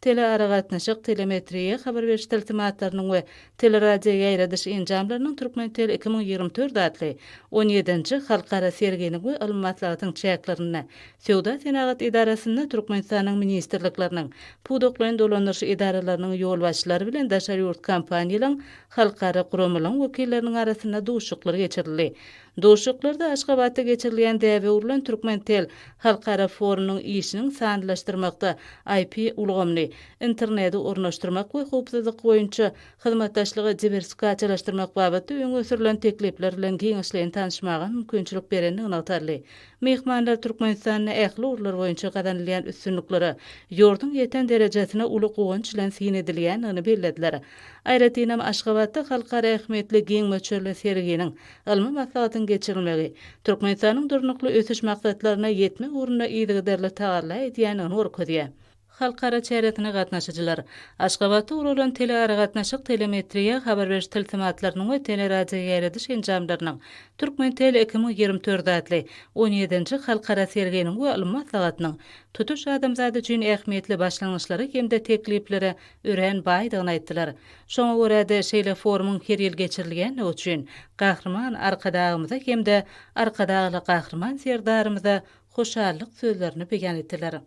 tele aragatnaşyk, telemetriýa habar beriş iltimatlarynyň we teleradio ýaýradyş enjamlarynyň Türkmentel 2024 adly 17-nji halkara serginiň we almatlaryň çäklerini Sowda Senagat Idarasyny Türkmenistanyň ministrlikleriniň, pudoklaryň dolanýyş idaralarynyň ýol başçylary bilen daşary ýurt kompaniýalaryň halkara gurumlaryň wekilleriniň arasynda duşuklar geçirildi. Duşuklarda Aşgabatda geçirilýän däwe urulan Türkmentel halkara forumynyň işiniň sanlylaşdyrmakda IP ulgamly interneti ornaşdyrmak we howpsuzlyk boýunça hyzmatdaşlygy diversifikaçylaşdyrmak babatda öňe sürülen teklipler bilen giňişleýän tanışmaga mümkinçilik berenini ynagtarly. Mehmanlar Türkmenistanyň ähli urlar boýunça gadanylýan üstünliklere, ýurdun ýeten derejesine uly gowunç bilen sin edilýänini bellediler. Aýratynam Aşgabatda halkara ähmiýetli giň möçerli serginiň ilmi maslahatyny geçirilmegi, Türkmenistanyň durnukly ösüş maksatlaryna ýetme uğruna ýygyderli tagarla edýänini görkezýär. Halkara çäretine gatnaşyjylar Aşgabatda urulan tele aragatnaşyk, telemetriýa habar beriş iltimatlarynyň we teleradio ýaýradyş enjamlarynyň Türkmentel 2024 adly 17-nji halkara serginiň we ilmi maslahatynyň tutuş adamzady üçin ähmiýetli başlangyçlary hemde teklipleri ören baýdygyny aýtdylar. Şoňa görä-de şeýle forumyň her ýyl geçirilgän üçin gahrman arkadagymyza hemde arkadagly gahrman serdarymyza hoşallyk sözlerini beýan etdiler.